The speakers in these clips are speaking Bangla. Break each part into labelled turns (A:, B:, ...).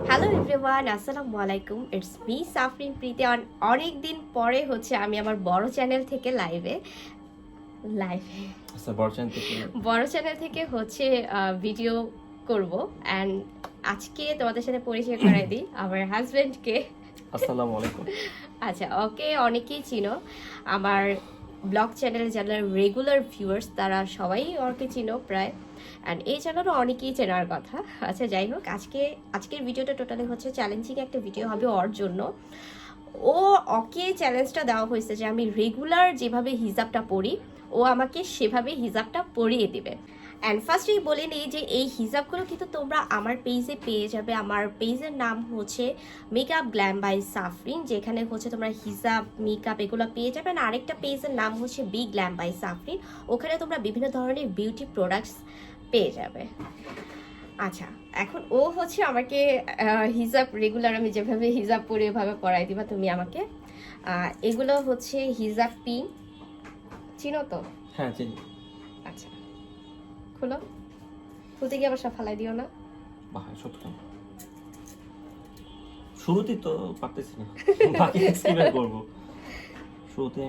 A: হ্যালো এভরিওয়ান, আসসালামু আলাইকুম। ইটস মি সাফরিন প্রীতি। অনেক দিন পরে হচ্ছে আমি আমার বড় চ্যানেল থেকে লাইভে
B: আচ্ছা
A: বড় চ্যানেল থেকে হচ্ছে ভিডিও করব। অ্যান্ড আজকে তোমাদের সাথে পরিচয় করাই দিই আমার হাজবেন্ডকে।
B: আসসালামু আলাইকুম।
A: আচ্ছা, ওকে অনেকেই চিনো আমার ব্লগ চ্যানেলে যারা রেগুলার ভিউয়ার্স তারা সবাই ওকে চিনো প্রায়। অ্যান্ড এই চ্যানেলও অনেকেই চেনার কথা। আচ্ছা, যাই হোক, আজকের ভিডিওটা টোটালি হচ্ছে চ্যালেঞ্জিং একটা ভিডিও হবে ওর জন্য। ওকে চ্যালেঞ্জটা দেওয়া হয়েছে যে আমি রেগুলার যেভাবে হিজাবটা পরি ও আমাকে সেভাবে হিজাবটা পরিয়ে দিবে। অ্যান্ড ফার্স্টেই বলে নিই যে এই হিজাবগুলো কিন্তু তোমরা আমার পেজে পেয়ে যাবে। আমার পেজের নাম হচ্ছে মেকআপ গ্ল্যাম বাই সাফরিন, যেখানে হচ্ছে তোমরা হিজাব মেকআপ এগুলো পেয়ে যাবে। আর আরেকটা পেজের নাম হচ্ছে বি গ্ল্যাম বাই সাফরিন, ওখানে তোমরা বিভিন্ন ধরনের বিউটি প্রোডাক্টস পেয়ে যাবে। আচ্ছা, এখন ও হচ্ছে আমাকে হিজাব রেগুলার আমি যেভাবে হিজাব পরে এভাবে পরাই দিবা তুমি আমাকে। এগুলো হচ্ছে হিজাব পিন, চিনো তো?
B: হ্যাঁ চিনি।
A: আচ্ছা, খুলো। খুলতে গিয়ে আবার সব ফালাই দিও না।
B: বাহ, সত্যি শুরুতেই তো পারতেছি না, বাকি এক্সপেরিমেন্ট করব। শুরুতে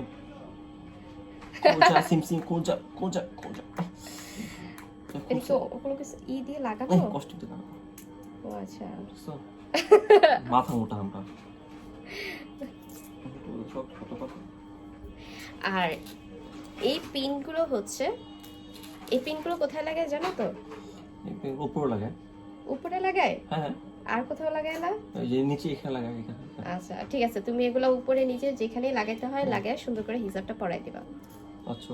B: কোজা সিমসিম কোজা কোজা কোজা
A: এদিকে ওগুলো কিছু দিয়ে লাগানো
B: কষ্ট দিতে না।
A: ও আচ্ছা,
B: মাথা মোটা আমরা।
A: আর এই পিনগুলো হচ্ছে, এই পিনগুলো কোথায় লাগায় জানো তো?
B: উপরে লাগায়।
A: উপরে লাগায়?
B: হ্যাঁ।
A: আর কোথাও লাগায় না?
B: এই যে নিচে এখানে লাগায়, এখানে।
A: আচ্ছা ঠিক আছে, তুমি এগুলো উপরে নিচে যেখানে লাগাইতে হয় লাগায় সুন্দর করে হিজাবটা পরাই দিবা।
B: আচ্ছা,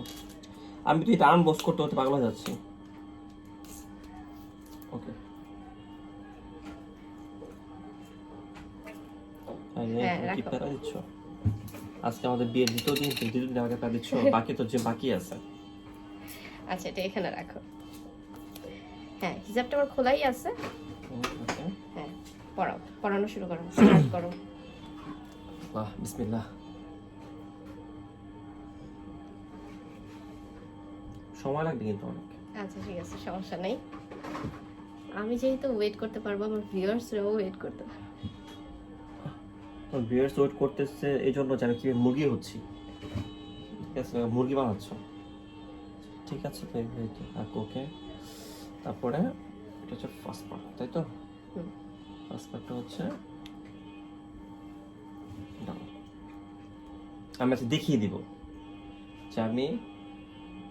B: আমি তো এটা আনবক্স করতে করতে পাগল হয়ে যাচ্ছি। ওকে, কি প্যারা দিচ্ছ আজকে? আমাদের বিয়ের দ্বিতীয় দিন আমাকে প্যারা দিচ্ছ। বাকি তো যে বাকি আছে।
A: আচ্ছা, এটা এখানে রাখো। হ্যাঁ, হিজাবটা আমার খোলাই আছে। হ্যাঁ, পড়ানো শুরু করো, স্টার্ট করো।
B: বাহ, বিসমিল্লাহ। সময় লাগবে কিন্তু অনেক।
A: আচ্ছা ঠিক আছে, সমস্যা নেই। আমি যেহেতু ওয়েট করতে পারবো, আমার ভিউয়ার্সরাও ওয়েট করতে পারবে।
B: ভিউয়ার্স ওয়েট করতেছে এই জন্য যে আমি কি মুরগি হচ্ছি। ঠিক আছে, মুরগি বানাচ্ছ। ঠিক আছে, ওকে। তারপরে এটা হচ্ছে ফার্স্ট পার্ট, তাই তো? ফার্স্ট পার্টটা হচ্ছে আমি আচ্ছা দেখিয়ে দিব যে আমি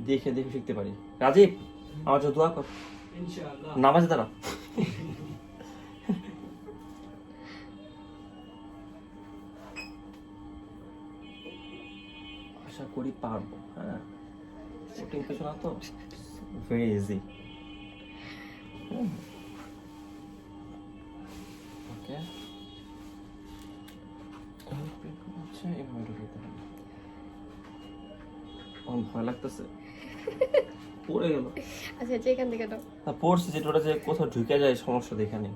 B: দেখে দেখে শিখতে পারি। রাজীব, আমার জন্য দোয়া কর ইনশাআল্লাহ। নামাজে দাঁড়া। আশা করি পারবো। হ্যাঁ, কঠিন কিছু না তো, ভেরি ইজি। ওকে, ভয় লাগতেছে, পড়ে গেল।
A: আচ্ছা, এখান থেকে দাও।
B: না, পড়ছে যেটা ওটা যে কোথাও ঢুকে যায় সমস্যা দেখানি।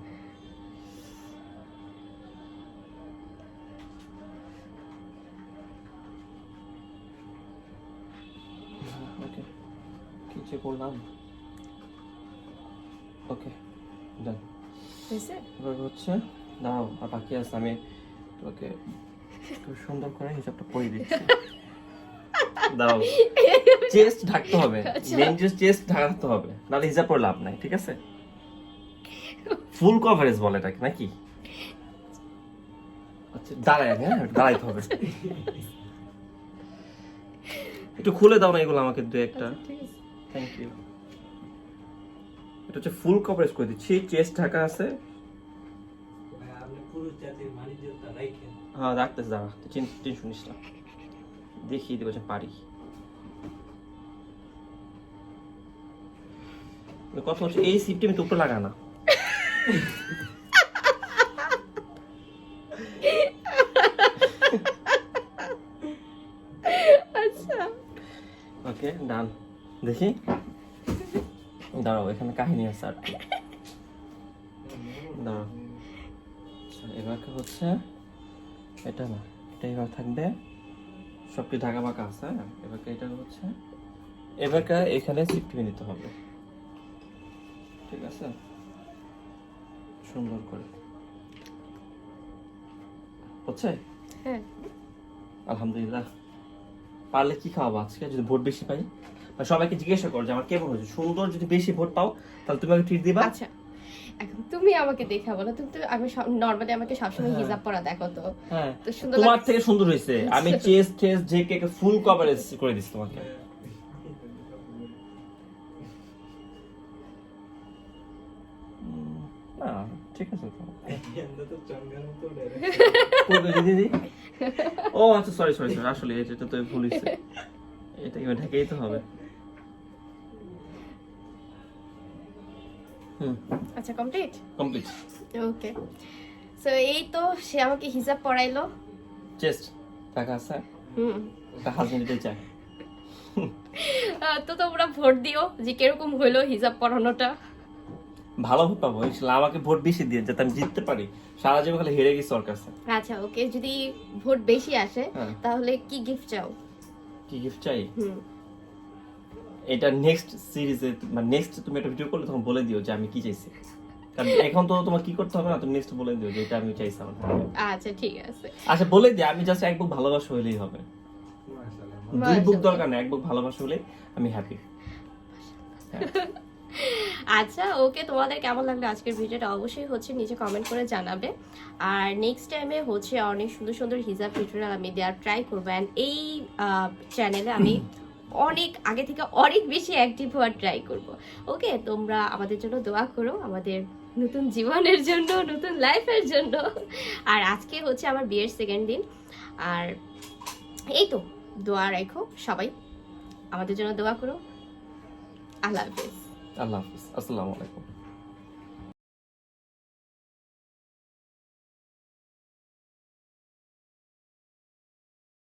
B: ওকে, কিছু করলাম। ওকে, ডান। এবার হচ্ছে দাঁড়াও, আর বাকি আছে। আমি তোকে খুব সুন্দর করে হিসাবটা পড়ে দিচ্ছি। দাঁড়াও, চেস্ট ঢাকতে হবে, মেইন যে চেস্ট ঢাকতে হবে, নাহলে হিসাব পড়ে লাভ নাই। ঠিক আছে, ফুল কভারেজ বলে এটাকে নাকি? আচ্ছা দাঁড়ায়, হ্যাঁ দাঁড়াইতে হবে। একটু খুলে দাও না এগুলো আমাকে, দু একটা। Thank you. এটা হচ্ছে ফুল কভারেজ করে দিচ্ছি, চেস্ট ঢাকা আছে। হ্যাঁ রাখতেছে, দাঁড়া, টেনশন নিস না, দেখিয়ে দেবো যে পারি। কথা হচ্ছে এই সিপটি আমি তো উপরে লাগা না।
A: আচ্ছা
B: ওকে, ডান। দেখি, দাঁড়াও, এখানে কাহিনী আছে আর কি। দাঁড়াও, এবার হচ্ছে এটা না, এটা এবার থাকবে, সবটি ঢাকা বাঁকা আছে। এবার এটা হচ্ছে এবার এখানে সিফটি নিতে হবে। ঠিক আছে, সুন্দর করে হচ্ছে?
A: হ্যাঁ।
B: আলহামদুলিল্লাহ। পারলে কি খাওয়াবো আজকে যদি ভোট বেশি পাই? বা সবাইকে জিজ্ঞাসা করো যে আমার কেমন হয়েছে, সুন্দর যদি বেশি ভোট পাও তাহলে তুমি আমাকে ট্রিট দিবা।
A: আচ্ছা এখন তুমি আমাকে দেখা বলো, তুমি তো আমি নরমালি আমাকে সবসময় হিজাব পরা দেখো তো।
B: হ্যাঁ,
A: তো সুন্দর
B: তোমার থেকে সুন্দর হয়েছে। আমি চেস্ট টেস্ট যে কে ফুল কভারেজ করে দিছি তোমাকে। না ঠিক আছে তো দিদি। ও আচ্ছা সরি সরি সরি, আসলে এটা তো ভুল হয়েছে, এটা কি ঢাকেই তো হবে।
A: আচ্ছা কমপ্লিট
B: কমপ্লিট।
A: ওকে সো এই তো সে আমাকে হিজাব পরাইলো।
B: চেস্ট টাকা আছে, হাজবেন্ড দিতে চায়।
A: তো তোমরা ভোট দিও যে কিরকম হইলো হিজাব পরানোটা।
B: ভালো ভোট পাবো ইনশাআল্লাহ, আমাকে ভোট বেশি দিয়ে যাতে আমি জিততে পারি। সারা জীবন খালি হেরে গেছি ওর কাছে।
A: আচ্ছা ওকে, যদি ভোট বেশি আসে তাহলে কি গিফট চাও?
B: কি গিফট চাই? এটা নেক্সট সিরিজে মানে নেক্সট তুমি একটা ভিডিও করলে তখন বলে দিও যে আমি কি চাইছি, কারণ এখন তো তোমার কি করতে হবে না, তুমি নেক্সট বলে দিও যে এটা আমি চাইছি আমার।
A: আচ্ছা ঠিক আছে।
B: আচ্ছা বলে দিই, আমি জাস্ট এক বুক ভালোবাসা হলেই হবে, দুই বুক দরকার না, এক বুক ভালোবাসা হলে আমি হ্যাপি।
A: আচ্ছা ওকে, তোমাদের কেমন লাগলো আজকের ভিডিওটা অবশ্যই হচ্ছে নিচে কমেন্ট করে জানাবে। আর নেক্সট টাইমে হচ্ছে অনেক সুন্দর সুন্দর হিজাব টিউটোরিয়াল আমি দেওয়ার ট্রাই করবো। অ্যান্ড এই চ্যানেলে আমি অনেক আগে থেকে অনেক বেশি অ্যাক্টিভ হওয়ার ট্রাই করব। ওকে, তোমরা আমাদের জন্য দোয়া করো, আমাদের নতুন জীবনের জন্য, নতুন লাইফের জন্য। আর আজকে হচ্ছে আমার বিয়ের সেকেন্ড দিন। আর এই তো দোয়া রাখো সবাই, আমাদের জন্য দোয়া করো। আল্লাহ হাফেজ।
B: আল্লাহ হাফিজ, আসসালামু আলাইকুম।